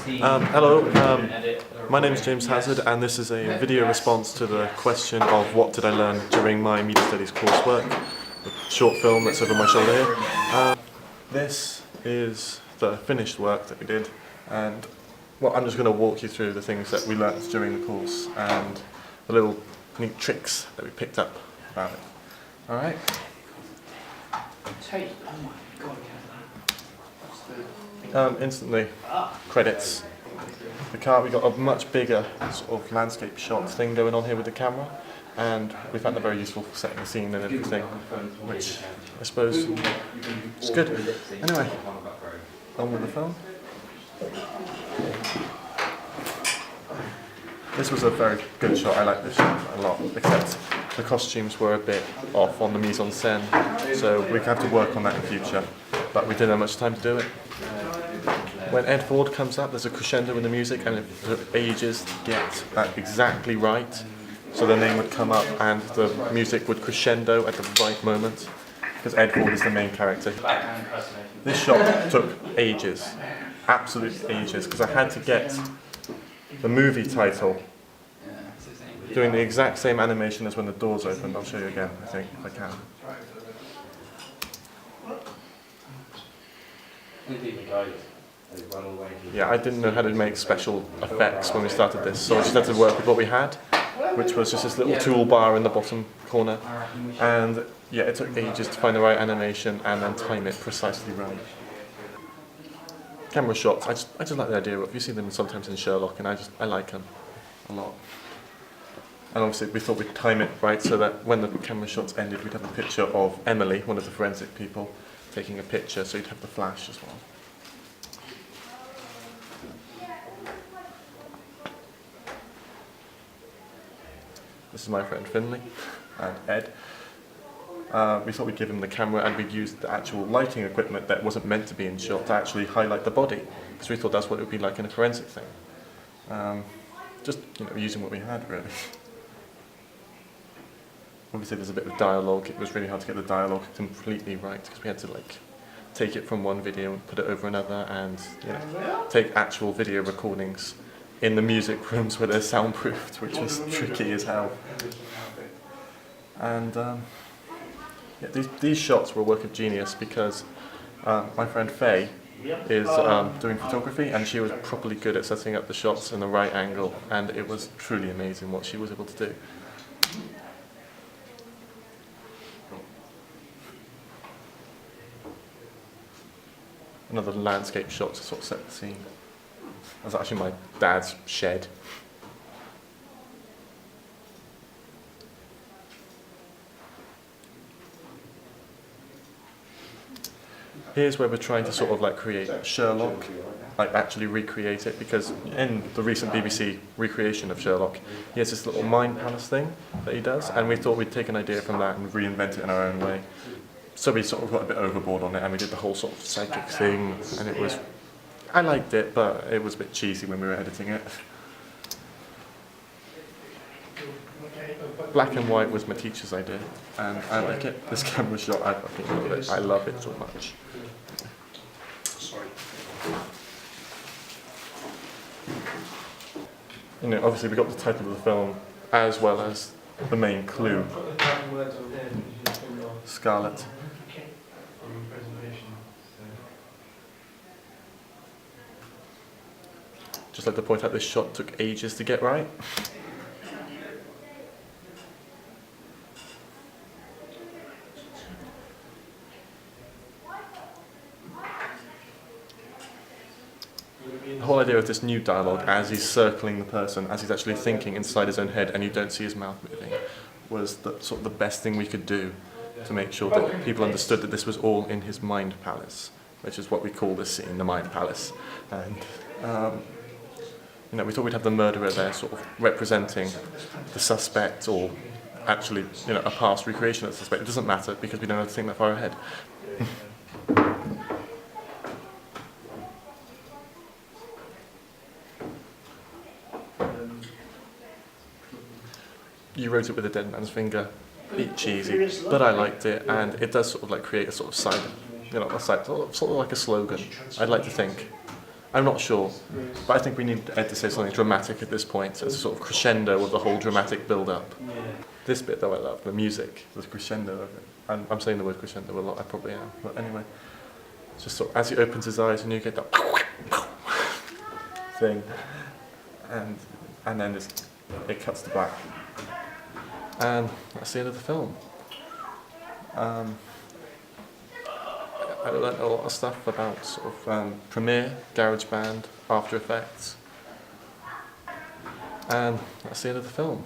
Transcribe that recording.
Hello, my name is James Hazard, and this is a video response to the question of what did I learn during my Media Studies coursework, the short film that's over my shoulder here. This is the finished work that we did, and well, I'm just going to walk you through the things that we learnt during the course and the little neat tricks that we picked up about it. Alright? Instantly, credits. The car, we got a much bigger sort of landscape shot thing going on here with the camera, and we found that very useful for setting the scene and everything, which I suppose is good. Anyway, on with the film. This was a very good shot. I like this shot a lot, except the costumes were a bit off on the mise en scène, so we have to work on that in future, but we didn't have much time to do it. When Ed Ford comes up, there's a crescendo in the music, and it took ages to get that exactly right. So the name would come up and the music would crescendo at the right moment, because Ed Ford is the main character. This shot took ages, absolutely ages, because I had to get the movie title doing the exact same animation as when the doors opened. I'll show you again, I think, if I can. Yeah, I didn't know how to make special effects when we started this, so I just had to work with what we had, which was just this little toolbar in the bottom corner. And yeah, it took ages to find the right animation and then time it precisely right. Camera shots, I just like the idea of, you see them sometimes in Sherlock, and I like them a lot. And obviously we thought we'd time it right so that when the camera shots ended, we'd have a picture of Emily, one of the forensic people, taking a picture, so you'd have the flash as well. This is my friend Finley and Ed. We thought we'd give him the camera, and we'd use the actual lighting equipment that wasn't meant to be in shot to actually highlight the body, because we thought that's what it would be like in a forensic thing. Just using what we had, really. Obviously there's a bit of dialogue. It was really hard to get the dialogue completely right, because we had to take it from one video and put it over another, and take actual video recordings in the music rooms where they're soundproofed, which was tricky as hell. And yeah, these shots were a work of genius, because my friend Faye is doing photography, and she was properly good at setting up the shots in the right angle, and it was truly amazing what she was able to do. Another landscape shot to sort of set the scene. That was actually my dad's shed. Here's where we're trying to sort of create Sherlock, actually recreate it, because in the recent BBC recreation of Sherlock, he has this little mind palace thing that he does, and we thought we'd take an idea from that and reinvent it in our own way. So we sort of got a bit overboard on it, and we did the whole sort of psychic thing, and it was, I liked it, but it was a bit cheesy when we were editing it. Black and white was my teacher's idea, and I like it. This camera shot, I fucking love it. I love it so much. Obviously we got the title of the film as well as the main clue. Scarlet. Just like to point out, this shot took ages to get right. The whole idea of this new dialogue, as he's circling the person, as he's actually thinking inside his own head, and you don't see his mouth moving, was sort of the best thing we could do to make sure that people understood that this was all in his mind palace, which is what we call this scene, the mind palace. And we thought we'd have the murderer there sort of representing the suspect, or actually a past recreation of the suspect. It doesn't matter, because we don't have to think that far ahead. You wrote it with a dead man's finger. A bit cheesy, but I liked it, and it does sort of create a sort of side, sort of like a slogan, I'd like to think. I'm not sure, but I think we need Ed to say something dramatic at this point, as a sort of crescendo of the whole dramatic build-up. This bit though I love, the music, the crescendo of it. I'm saying the word crescendo a lot, I probably am, but anyway. Just sort of, as he opens his eyes and you get that thing, and then it cuts to black. And that's the end of the film. I learned a lot of stuff about sort of Premiere, GarageBand, After Effects, and that's the end of the film.